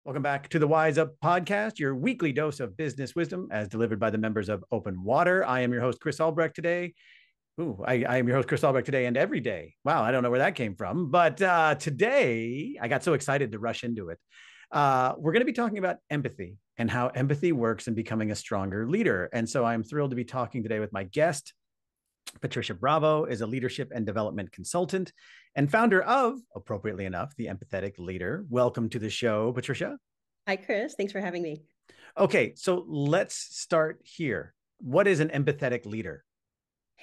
Welcome back to the Wise Up podcast, your weekly dose of business wisdom as delivered by the members of Open Water. I am your host, Chris Albrecht, today. I am your host, Chris Albrecht, today and every day. Wow, I don't know where that came from. But today, I got so excited to rush into it. We're going to be talking about empathy and how empathy works in becoming a stronger leader. And so I'm thrilled to be talking today with my guest. Patricia Bravo is a leadership and development consultant and founder of, appropriately enough, the Empathetic Leader. Welcome to the show, Patricia. Hi, Chris. Thanks for having me. Okay, so let's start here. What is an empathetic leader?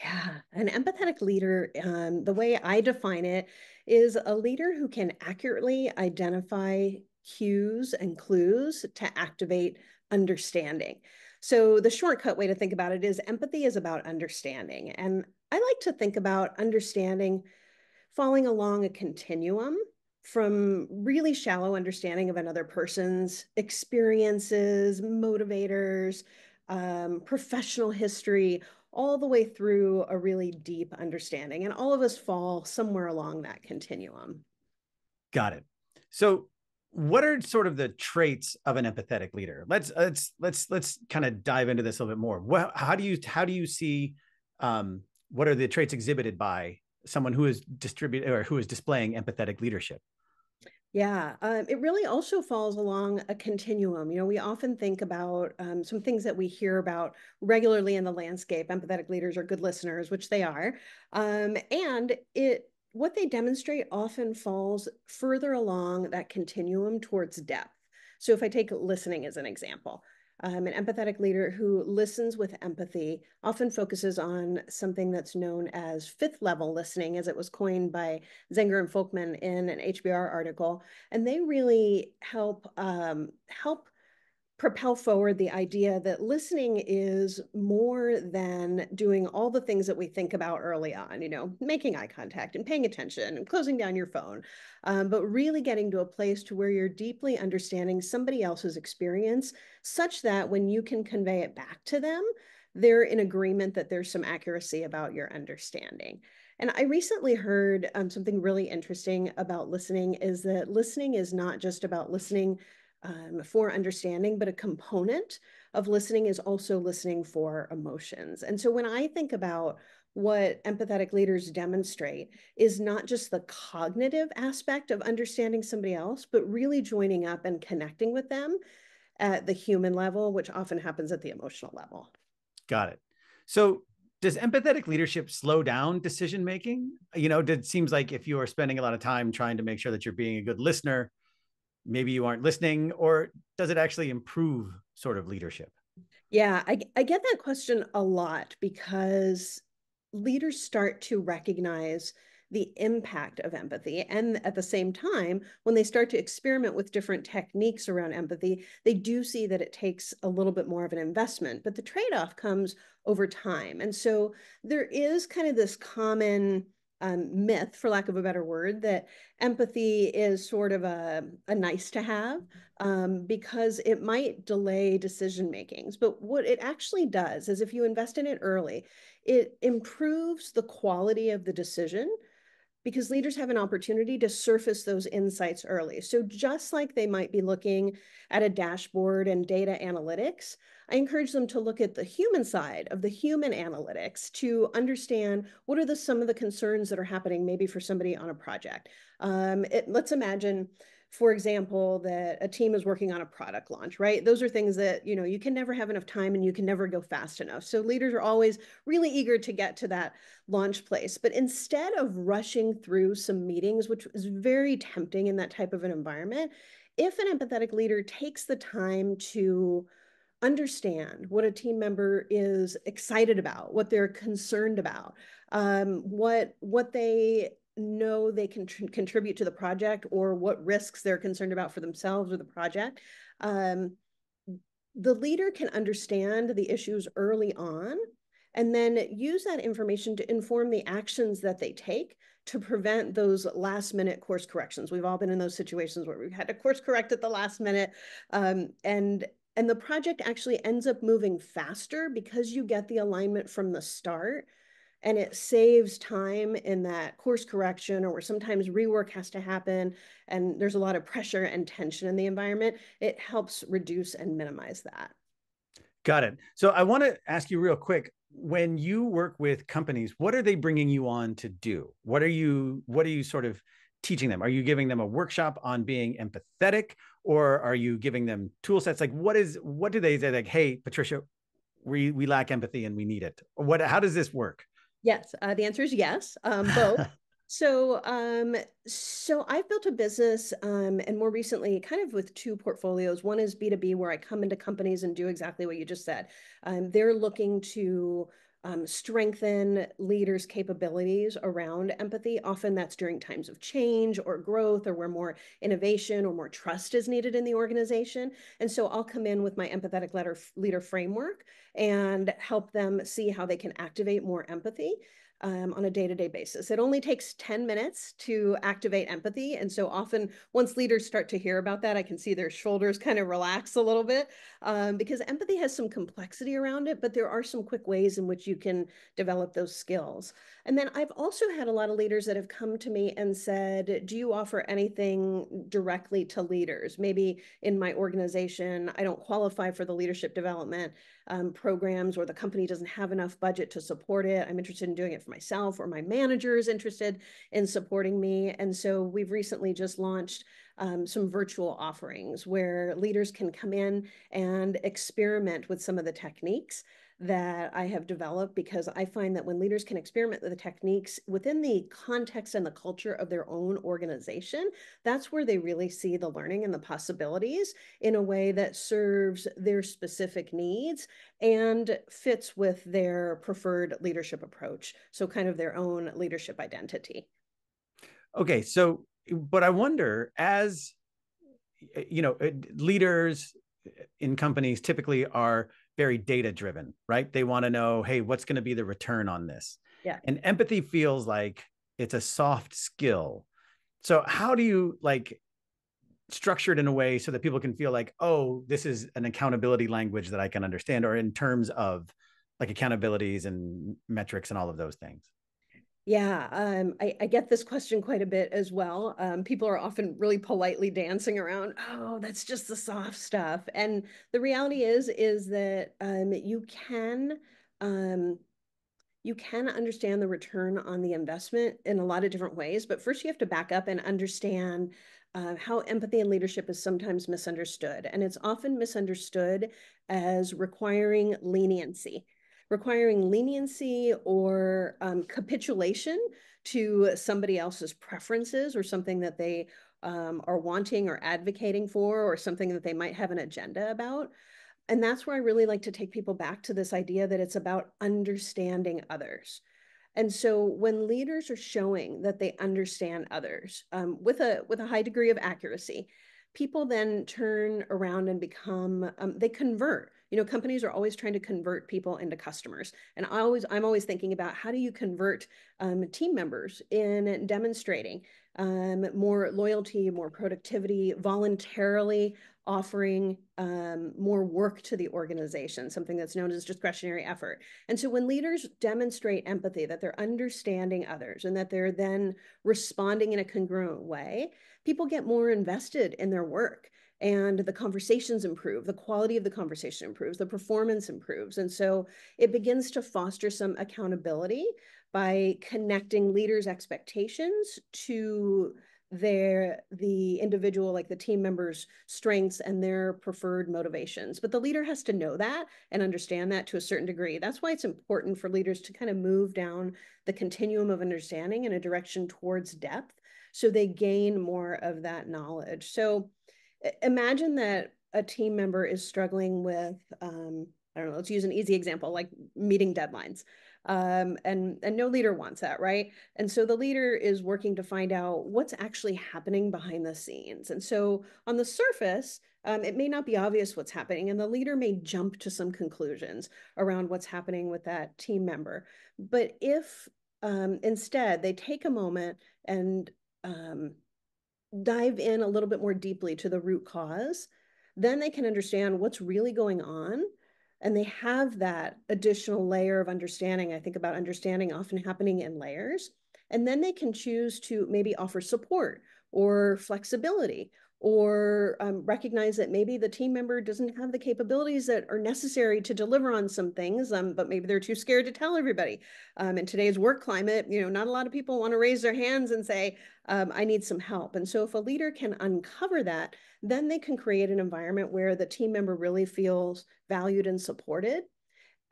Yeah, an empathetic leader, the way I define it, is a leader who can accurately identify cues and clues to activate understanding. So the shortcut way to think about it is empathy is about understanding. And I like to think about understanding falling along a continuum from really shallow understanding of another person's experiences, motivators, professional history, all the way through a really deep understanding. And all of us fall somewhere along that continuum. Got it. So, what are sort of the traits of an empathetic leader? Let's kind of dive into this a little bit more. How do you see what are the traits exhibited by someone who is distributed or who is displaying empathetic leadership? Yeah, it really also falls along a continuum. We often think about some things that we hear about regularly in the landscape. Empathetic leaders are good listeners, which they are. And what they demonstrate often falls further along that continuum towards depth. So if I take listening as an example, an empathetic leader who listens with empathy often focuses on something that's known as fifth level listening, as it was coined by Zenger and Folkman in an HBR article. And they really help propel forward the idea that listening is more than doing all the things that we think about early on, making eye contact and paying attention and closing down your phone, but really getting to a place to where you're deeply understanding somebody else's experience such that when you can convey it back to them, they're in agreement that there's some accuracy about your understanding. And I recently heard something really interesting about listening is that listening is not just about listening for understanding, but a component of listening is also listening for emotions. And so when I think about what empathetic leaders demonstrate is not just the cognitive aspect of understanding somebody else, but really joining up and connecting with them at the human level, which often happens at the emotional level. Got it. So, does empathetic leadership slow down decision making? It seems like if you are spending a lot of time trying to make sure that you're being a good listener, maybe you aren't listening, or does it actually improve sort of leadership? Yeah, I get that question a lot because leaders start to recognize the impact of empathy. And at the same time, when they start to experiment with different techniques around empathy, they do see that it takes a little bit more of an investment, but the trade-off comes over time. And so there is kind of this common myth, for lack of a better word, that empathy is sort of a nice to have because it might delay decision makings. But what it actually does is if you invest in it early, it improves the quality of the decision because leaders have an opportunity to surface those insights early. So just like they might be looking at a dashboard and data analytics, I encourage them to look at the human side of the human analytics to understand what are some of the concerns that are happening maybe for somebody on a project. Let's imagine, for example, that a team is working on a product launch, right? Those are things that, you can never have enough time and you can never go fast enough. So leaders are always really eager to get to that launch place. But instead of rushing through some meetings, which is very tempting in that type of an environment, if an empathetic leader takes the time to understand what a team member is excited about, what they're concerned about, what they know they can contribute to the project, or what risks they're concerned about for themselves or the project. The leader can understand the issues early on and then use that information to inform the actions that they take to prevent those last minute course corrections. We've all been in those situations where we've had to course correct at the last minute. And the project actually ends up moving faster because you get the alignment from the start and it saves time in that course correction or where sometimes rework has to happen and there's a lot of pressure and tension in the environment. It helps reduce and minimize that. Got it. So I want to ask you real quick, when you work with companies, what are they bringing you on to do? What are you sort of teaching them? Are you giving them a workshop on being empathetic, or are you giving them tool sets? Like what do they say, like, hey, Patricia, we lack empathy and we need it? How does this work? Yes, the answer is yes, both. So, so I've built a business, and more recently, kind of with two portfolios. One is B2B, where I come into companies and do exactly what you just said. They're looking to strengthen leaders' capabilities around empathy. Often that's during times of change or growth, or where more innovation or more trust is needed in the organization. And so I'll come in with my empathetic leader framework and help them see how they can activate more empathy on a day-to-day basis. It only takes 10 minutes to activate empathy. And so often once leaders start to hear about that, I can see their shoulders kind of relax a little bit because empathy has some complexity around it, but there are some quick ways in which you can develop those skills. And then I've also had a lot of leaders that have come to me and said, do you offer anything directly to leaders? Maybe in my organization, I don't qualify for the leadership development programs, or the company doesn't have enough budget to support it. I'm interested in doing it for myself, or my manager is interested in supporting me. And so we've recently just launched some virtual offerings where leaders can come in and experiment with some of the techniques that I have developed, because I find that when leaders can experiment with the techniques within the context and the culture of their own organization, that's where they really see the learning and the possibilities in a way that serves their specific needs and fits with their preferred leadership approach. So kind of their own leadership identity. Okay, so but I wonder, as you know, leaders in companies typically are very data driven, right? They want to know, hey, what's going to be the return on this? Yeah. And empathy feels like it's a soft skill. So how do you like structure it in a way so that people can feel like, oh, this is an accountability language that I can understand, or in terms of like accountabilities and metrics and all of those things? Yeah, I get this question quite a bit as well. People are often really politely dancing around, oh, that's just the soft stuff. And the reality is that um, you can understand the return on the investment in a lot of different ways. But first, you have to back up and understand how empathy and leadership is sometimes misunderstood. And it's often misunderstood as requiring leniency or capitulation to somebody else's preferences, or something that they are wanting or advocating for, or something that they might have an agenda about. And that's where I really like to take people back to this idea that it's about understanding others. And so when leaders are showing that they understand others with a high degree of accuracy, people then turn around and become they convert. Companies are always trying to convert people into customers, and I'm always thinking about how do you convert team members in demonstrating more loyalty, more productivity, voluntarily offering more work to the organization, something that's known as discretionary effort. And so when leaders demonstrate empathy, that they're understanding others and that they're then responding in a congruent way, people get more invested in their work, and the conversations improve, the quality of the conversation improves, the performance improves. And so it begins to foster some accountability by connecting leaders' expectations to the individual, like the team members' strengths and their preferred motivations. But the leader has to know that and understand that to a certain degree. That's why it's important for leaders to kind of move down the continuum of understanding in a direction towards depth, so they gain more of that knowledge. So imagine that a team member is struggling with I don't know, let's use an easy example, like meeting deadlines. And no leader wants that, right? And so the leader is working to find out what's actually happening behind the scenes. And so on the surface, it may not be obvious what's happening, and the leader may jump to some conclusions around what's happening with that team member. But if instead they take a moment and dive in a little bit more deeply to the root cause, then they can understand what's really going on and they have that additional layer of understanding. I think about understanding often happening in layers. And then they can choose to maybe offer support or flexibility, or recognize that maybe the team member doesn't have the capabilities that are necessary to deliver on some things, but maybe they're too scared to tell everybody. In today's work climate, not a lot of people want to raise their hands and say, I need some help. And so if a leader can uncover that, then they can create an environment where the team member really feels valued and supported.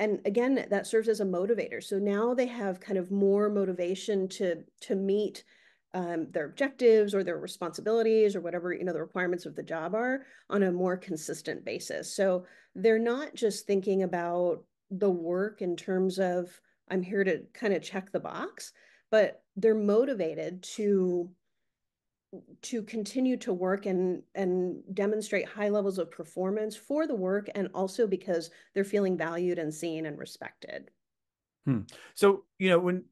And again, that serves as a motivator. So now they have kind of more motivation to meet their objectives or their responsibilities or whatever the requirements of the job are on a more consistent basis. So they're not just thinking about the work in terms of I'm here to kind of check the box, but they're motivated to continue to work and demonstrate high levels of performance for the work, and also because they're feeling valued and seen and respected. So, when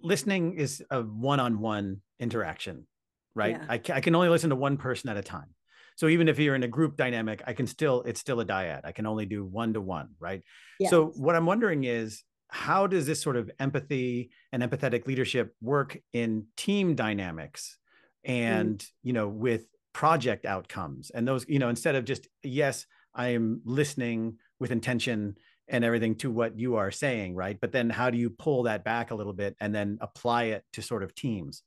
listening is a one-on-one interaction, right? Yeah. I can only listen to one person at a time. So even if you're in a group dynamic, it's still a dyad. I can only do one-to-one, right? Yeah. So what I'm wondering is, how does this sort of empathy and empathetic leadership work in team dynamics and, with project outcomes and those, instead of just, yes, I am listening with intention and everything to what you are saying, right? But then how do you pull that back a little bit and then apply it to sort of teams?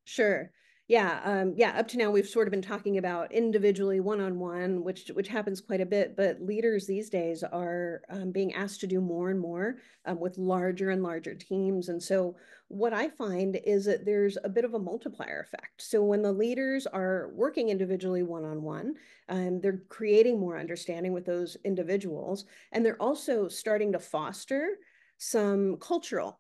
Sure. Yeah. Up to now, we've sort of been talking about individually, one-on-one, which happens quite a bit. But leaders these days are being asked to do more and more with larger and larger teams. And so, what I find is that there's a bit of a multiplier effect. So when the leaders are working individually, one-on-one, they're creating more understanding with those individuals, and they're also starting to foster some cultural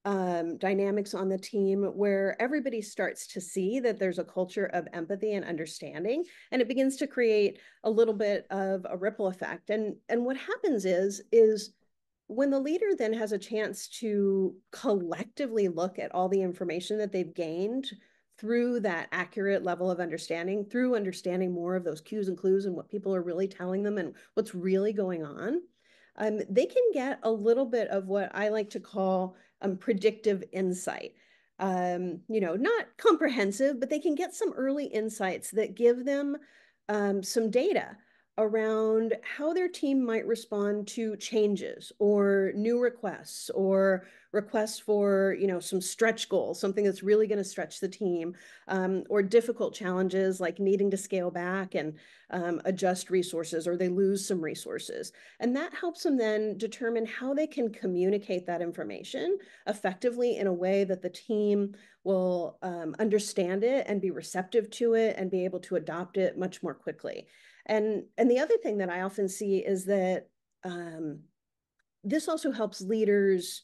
dynamics on the team where everybody starts to see that there's a culture of empathy and understanding, and it begins to create a little bit of a ripple effect. And what happens is when the leader then has a chance to collectively look at all the information that they've gained through that accurate level of understanding, through understanding more of those cues and clues and what people are really telling them and what's really going on, they can get a little bit of what I like to call predictive insight. Not comprehensive, but they can get some early insights that give them some data around how their team might respond to changes or new requests or requests for some stretch goals, something that's really going to stretch the team, or difficult challenges like needing to scale back and adjust resources, or they lose some resources. And that helps them then determine how they can communicate that information effectively in a way that the team will understand it and be receptive to it and be able to adopt it much more quickly. And the other thing that I often see is that this also helps leaders,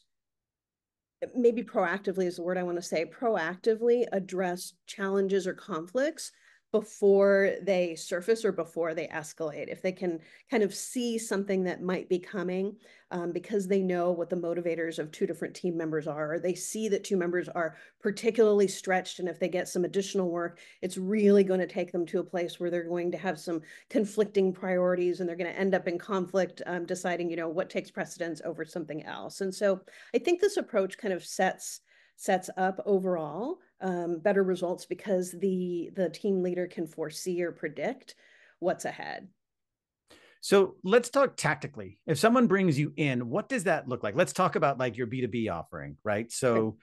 maybe proactively is the word I want to say, proactively address challenges or conflicts before they surface or before they escalate. If they can kind of see something that might be coming, because they know what the motivators of two different team members are, or they see that two members are particularly stretched, and if they get some additional work, it's really going to take them to a place where they're going to have some conflicting priorities and they're going to end up in conflict, deciding, what takes precedence over something else. And so I think this approach kind of sets up overall better results because the team leader can foresee or predict what's ahead. So let's talk tactically. If someone brings you in, what does that look like? Let's talk about like your B2B offering, right? So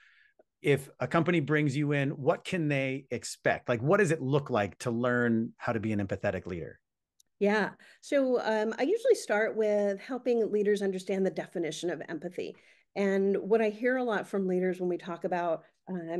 if a company brings you in, what can they expect? Like, what does it look like to learn how to be an empathetic leader? Yeah. So I usually start with helping leaders understand the definition of empathy. And what I hear a lot from leaders when we talk about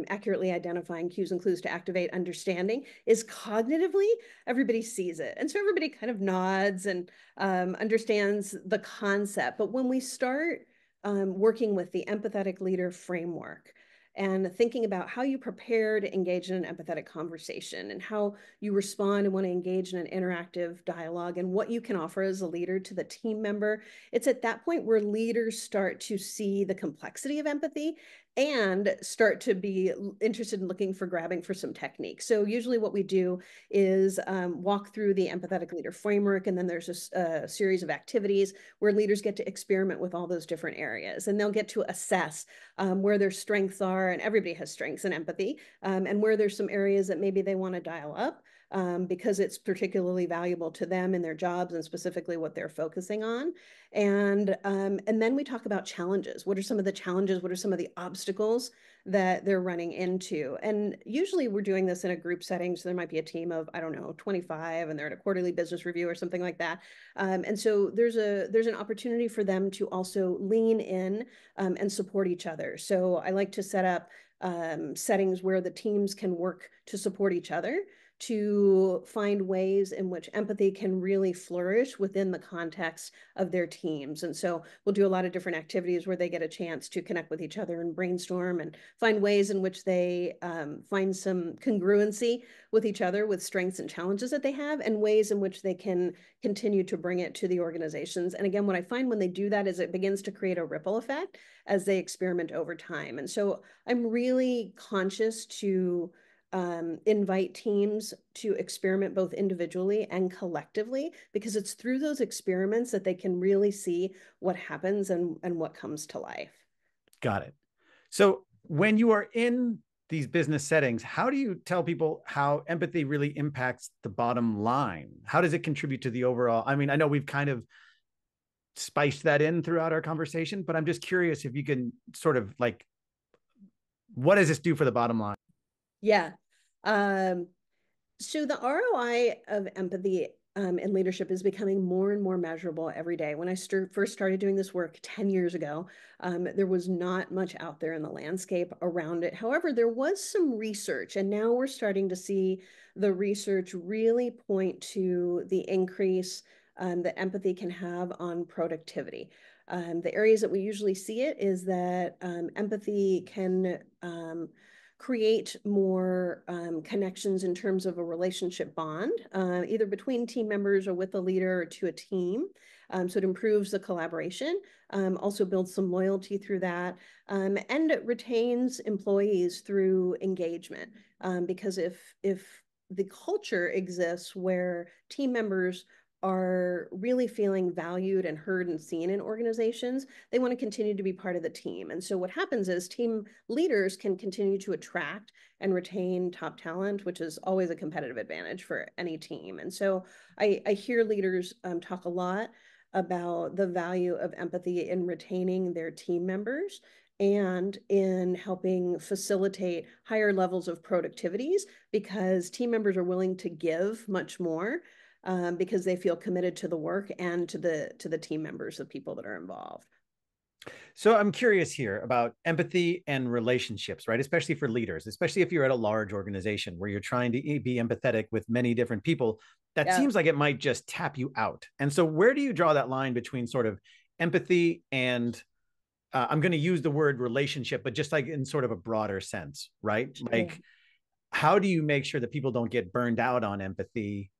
accurately identifying cues and clues to activate understanding is cognitively, everybody sees it. And so everybody kind of nods and understands the concept. But when we start working with the empathetic leader framework, and thinking about how you prepare to engage in an empathetic conversation and how you respond and want to engage in an interactive dialogue and what you can offer as a leader to the team member. It's at that point where leaders start to see the complexity of empathy and start to be interested in looking for grabbing for some techniques. So usually what we do is walk through the empathetic leader framework, and then there's a series of activities where leaders get to experiment with all those different areas, and they'll get to assess where their strengths are, and everybody has strengths in empathy, and where there's some areas that maybe they want to dial up because it's particularly valuable to them in their jobs and specifically what they're focusing on. And then we talk about challenges. What are some of the challenges? What are some of the obstacles that they're running into? And usually we're doing this in a group setting. So there might be a team of, I don't know, 25, and they're at a quarterly business review or something like that. And so there's an opportunity for them to also lean in and support each other. So I like to set up settings where the teams can work to support each other, to find ways in which empathy can really flourish within the context of their teams. And so we'll do a lot of different activities where they get a chance to connect with each other and brainstorm and find ways in which they find some congruency with each other, with strengths and challenges that they have, and ways in which they can continue to bring it to the organizations. And again, what I find when they do that is it begins to create a ripple effect as they experiment over time. And so I'm really conscious to invite teams to experiment both individually and collectively, because it's through those experiments that they can really see what happens and what comes to life. Got it. So when you are in these business settings, how do you tell people how empathy really impacts the bottom line? How does it contribute to the overall? I mean, I know we've kind of spiced that in throughout our conversation, but I'm just curious if you can sort of like, what does this do for the bottom line? Yeah. So the ROI of empathy in leadership is becoming more and more measurable every day. When I first started doing this work 10 years ago, there was not much out there in the landscape around it. However, there was some research, and now we're starting to see the research really point to the increase that empathy can have on productivity. The areas that we usually see it is that empathy can create more connections in terms of a relationship bond, either between team members or with a leader or to a team. So it improves the collaboration, also builds some loyalty through that, and it retains employees through engagement. Because if the culture exists where team members are really feeling valued and heard and seen in organizations, they want to continue to be part of the team. And so what happens is team leaders can continue to attract and retain top talent, which is always a competitive advantage for any team. And so I hear leaders talk a lot about the value of empathy in retaining their team members and in helping facilitate higher levels of productivities, because team members are willing to give much more because they feel committed to the work and to the team members, the people that are involved. So I'm curious here about empathy and relationships, right? Especially for leaders, especially if you're at a large organization where you're trying to be empathetic with many different people, that seems like it might just tap you out. And so where do you draw that line between sort of empathy and I'm going to use the word relationship, but just like in sort of a broader sense, right? Sure. Like, how do you make sure that people don't get burned out on empathy?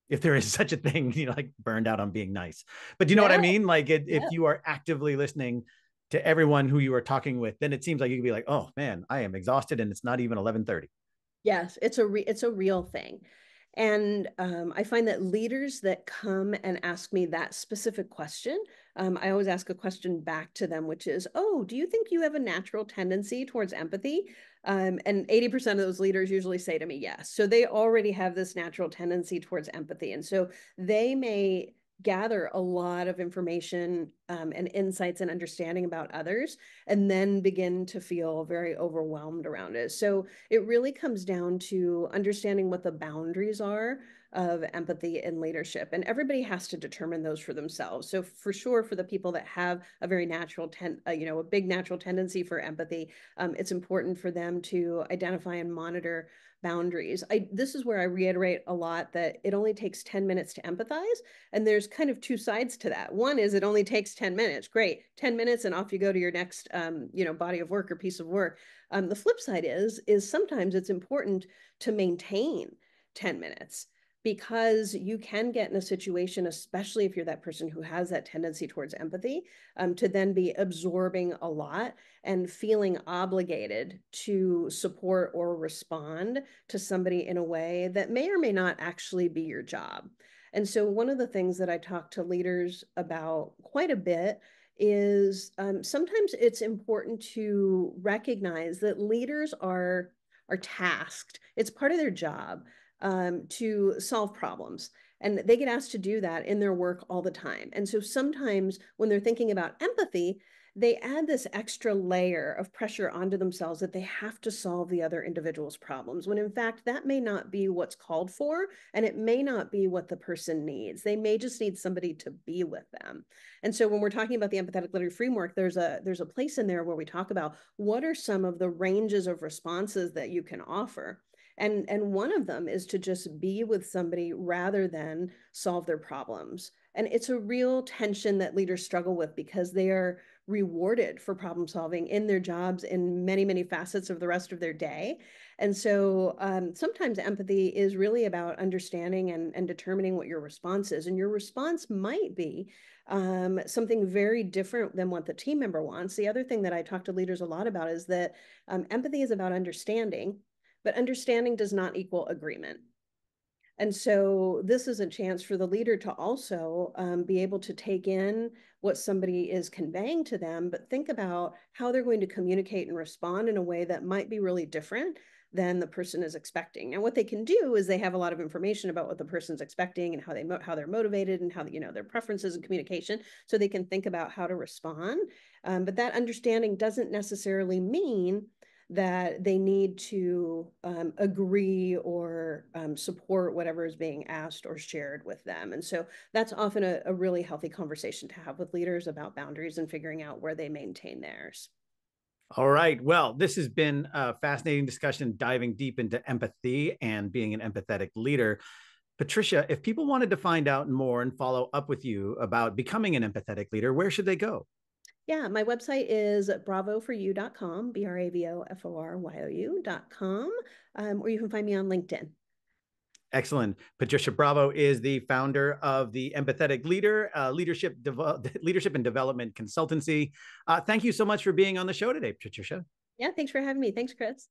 If there is such a thing, like burned out on being nice, but you know what I mean? Like if you are actively listening to everyone who you are talking with, then it seems like you could be like, oh man, I am exhausted and it's not even 11:30. Yes, it's a real thing. And I find that leaders that come and ask me that specific question, I always ask a question back to them, which is, oh, do you think you have a natural tendency towards empathy? And 80% of those leaders usually say to me, yes. So they already have this natural tendency towards empathy. And so they may gather a lot of information and insights and understanding about others, and then begin to feel very overwhelmed around it. So it really comes down to understanding what the boundaries are of empathy and leadership. And everybody has to determine those for themselves. So for sure, for the people that have a very natural, a big natural tendency for empathy, it's important for them to identify and monitor boundaries. This is where I reiterate a lot that it only takes 10 minutes to empathize. And there's kind of two sides to that. One is it only takes 10 minutes. Great, 10 minutes and off you go to your next, body of work or piece of work. The flip side is sometimes it's important to maintain 10 minutes. because you can get in a situation, especially if you're that person who has that tendency towards empathy, to then be absorbing a lot and feeling obligated to support or respond to somebody in a way that may or may not actually be your job. And so, one of the things that I talk to leaders about quite a bit is sometimes it's important to recognize that leaders are tasked. It's part of their job to solve problems. And they get asked to do that in their work all the time. And so sometimes when they're thinking about empathy, they add this extra layer of pressure onto themselves that they have to solve the other individual's problems, when in fact, that may not be what's called for, and it may not be what the person needs. They may just need somebody to be with them. And so when we're talking about the empathetic leader framework, there's a place in there where we talk about what are some of the ranges of responses that you can offer. And one of them is to just be with somebody rather than solve their problems. And it's a real tension that leaders struggle with because they are rewarded for problem solving in their jobs in many, many facets of the rest of their day. And so sometimes empathy is really about understanding and determining what your response is. And your response might be something very different than what the team member wants. The other thing that I talk to leaders a lot about is that empathy is about understanding, but understanding does not equal agreement. And so this is a chance for the leader to also be able to take in what somebody is conveying to them, but think about how they're going to communicate and respond in a way that might be really different than the person is expecting. And what they can do is they have a lot of information about what the person's expecting and how they're motivated and how their preferences and communication, so they can think about how to respond. But that understanding doesn't necessarily mean that they need to agree or support whatever is being asked or shared with them. And so that's often a really healthy conversation to have with leaders about boundaries and figuring out where they maintain theirs. All right. Well, this has been a fascinating discussion diving deep into empathy and being an empathetic leader. Patricia, if people wanted to find out more and follow up with you about becoming an empathetic leader, where should they go? Yeah, my website is bravoforyou.com, BRAVOFORYOU.com, or you can find me on LinkedIn. Excellent. Patricia Bravo is the founder of the Empathetic Leader, leadership and development consultancy. Thank you so much for being on the show today, Patricia. Yeah, thanks for having me. Thanks, Chris.